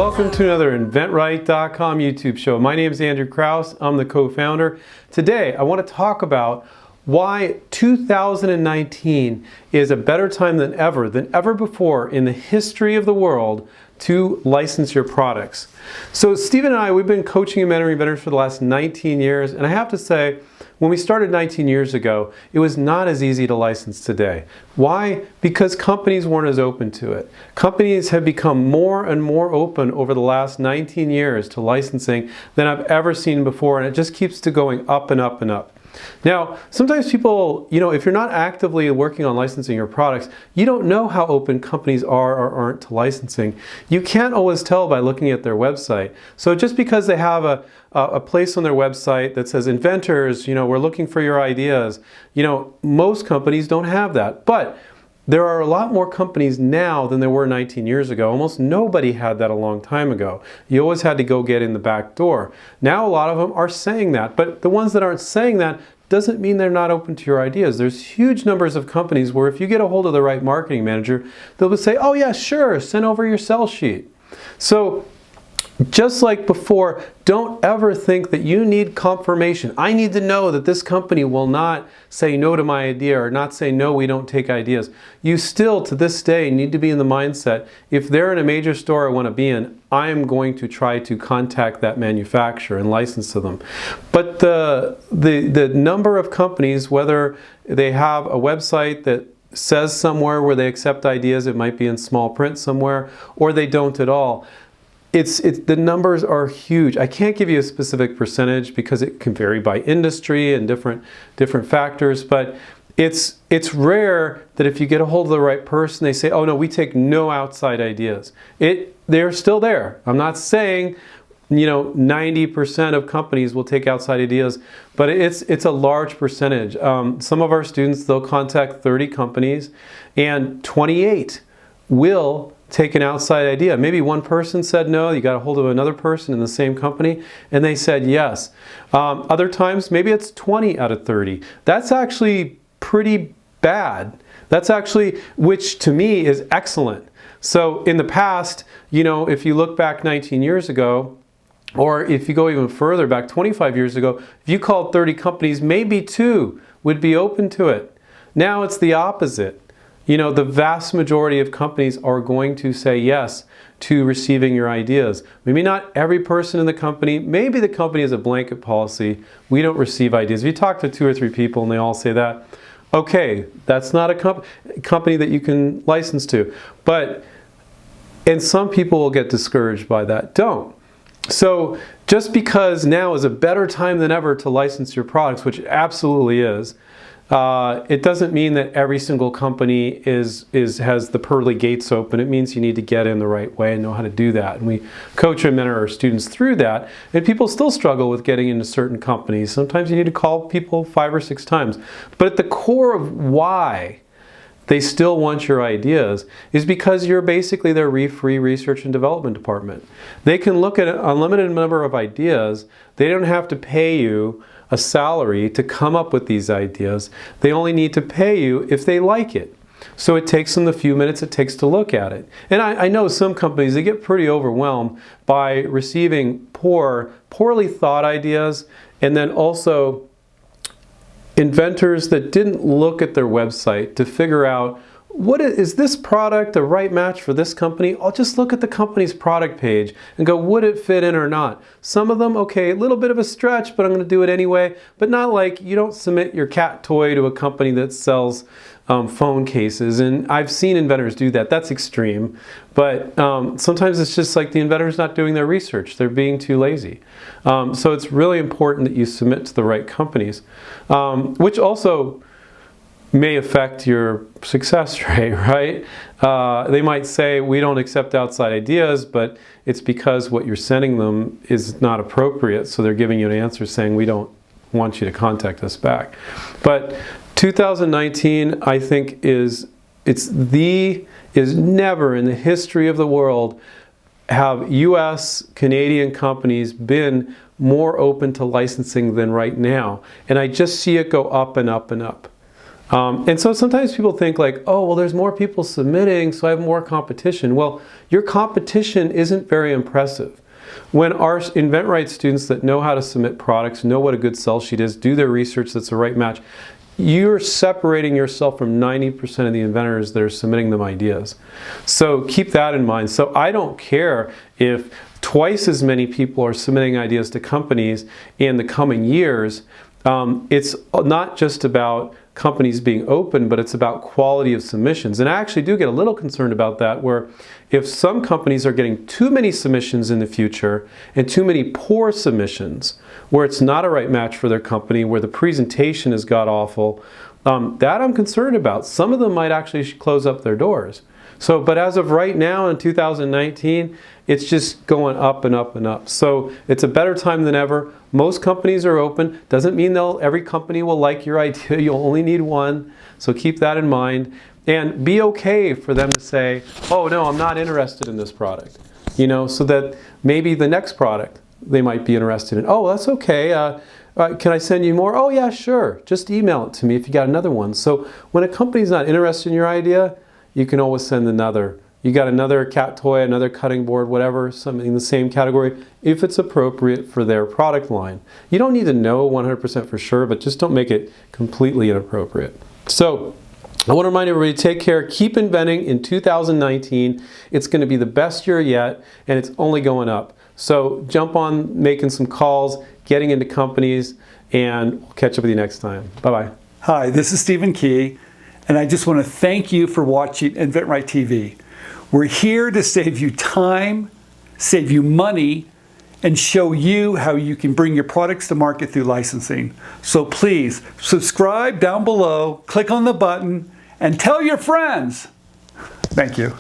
Welcome to another InventRight.com YouTube show. My name is Andrew Krause. I'm the co-founder. Today I want to talk about why 2019 is a better time than ever before in the history of the world to license your products. So Stephen and I, we've been coaching and mentoring inventors for the last 19 years, and I have to say, when we started 19 years ago, it was not as easy to license today. Why? Because companies weren't as open to it. Companies have become more and more open over the last 19 years to licensing than I've ever seen before, and it just keeps going up and up and up. Now, sometimes people, if you're not actively working on licensing your products, you don't know how open companies are or aren't to licensing. You can't always tell by looking at their website. So just because they have a place on their website that says inventors, we're looking for your ideas, most companies don't have that. But there are a lot more companies now than there were 19 years ago. Almost nobody had that a long time ago. You always had to go get in the back door. Now a lot of them are saying that, but the ones that aren't saying that doesn't mean they're not open to your ideas. There's huge numbers of companies where if you get a hold of the right marketing manager, they'll say, oh yeah, sure, send over your sell sheet. So just like before, don't ever think that you need confirmation. I need to know that this company will not say no to my idea or not say no, we don't take ideas. You still, to this day, need to be in the mindset, if they're in a major store I want to be in, I am going to try to contact that manufacturer and license to them. But the number of companies, whether they have a website that says somewhere where they accept ideas, it might be in small print somewhere, or they don't at all, the numbers are huge. I can't give you a specific percentage because it can vary by industry and different factors, but it's rare that if you get a hold of the right person, they say, oh no, we take no outside ideas. They're still there. I'm not saying 90% of companies will take outside ideas, but it's a large percentage. Some of our students, they'll contact 30 companies and 28 will take an outside idea. Maybe one person said no, you got a hold of another person in the same company, and they said yes. Other times, maybe it's 20 out of 30. That's actually pretty bad. That's actually, which to me is excellent. So in the past, if you look back 19 years ago, or if you go even further back 25 years ago, if you called 30 companies, maybe 2 would be open to it. Now it's the opposite. The vast majority of companies are going to say yes to receiving your ideas. Maybe not every person in the company, maybe the company has a blanket policy, we don't receive ideas. If you talk to 2 or 3 people and they all say that, okay, that's not a company that you can license to. And some people will get discouraged by that. Don't. So just because now is a better time than ever to license your products, which it absolutely is, it doesn't mean that every single company has the pearly gates open. It means you need to get in the right way and know how to do that. And we coach and mentor our students through that. And people still struggle with getting into certain companies. Sometimes you need to call people 5 or 6 times. But at the core of why they still want your ideas is because you're basically their free research and development department. They can look at an unlimited number of ideas. They don't have to pay you a salary to come up with these ideas. They only need to pay you if they like it. So it takes them the few minutes it takes to look at it. And I know some companies, they get pretty overwhelmed by receiving poorly thought ideas, and then also inventors that didn't look at their website to figure out, is this product the right match for this company? I'll just look at the company's product page and go, would it fit in or not? Some of them, okay, a little bit of a stretch, but I'm going to do it anyway. But not like you don't submit your cat toy to a company that sells phone cases. And I've seen inventors do that. That's extreme. But sometimes it's just like the inventor's not doing their research. They're being too lazy. So it's really important that you submit to the right companies, which also may affect your success rate, right? They might say, we don't accept outside ideas, but it's because what you're sending them is not appropriate, so they're giving you an answer saying, we don't want you to contact us back. But 2019, I think, is never in the history of the world have US, Canadian companies been more open to licensing than right now. And I just see it go up and up and up. And so sometimes people think like, oh, well, there's more people submitting, so I have more competition. Well, your competition isn't very impressive. When our InventRight students that know how to submit products, know what a good sell sheet is, do their research that's the right match, you're separating yourself from 90% of the inventors that are submitting them ideas. So keep that in mind. So I don't care if twice as many people are submitting ideas to companies in the coming years. It's not just about companies being open, but it's about quality of submissions. And I actually do get a little concerned about that, where if some companies are getting too many submissions in the future and too many poor submissions, where it's not a right match for their company, where the presentation is god-awful, that I'm concerned about. Some of them might actually close up their doors. So, but as of right now in 2019, it's just going up and up and up. So it's a better time than ever. Most companies are open. Doesn't mean every company will like your idea. You'll only need one. So keep that in mind. And be okay for them to say, oh no, I'm not interested in this product. You know, so that maybe the next product they might be interested in. Oh, that's okay. Can I send you more? Oh yeah, sure. Just email it to me if you got another one. So when a company's not interested in your idea, you can always send another. You got another cat toy, another cutting board, whatever, something in the same category, if it's appropriate for their product line. You don't need to know 100% for sure, but just don't make it completely inappropriate. So I want to remind everybody, take care, keep inventing in 2019. It's going to be the best year yet, and it's only going up. So jump on making some calls, getting into companies, and we'll catch up with you next time. Bye-bye. Hi, this is Stephen Key, and I just want to thank you for watching InventRight TV. We're here to save you time, save you money, and show you how you can bring your products to market through licensing. So please subscribe down below, click on the button, and tell your friends. Thank you.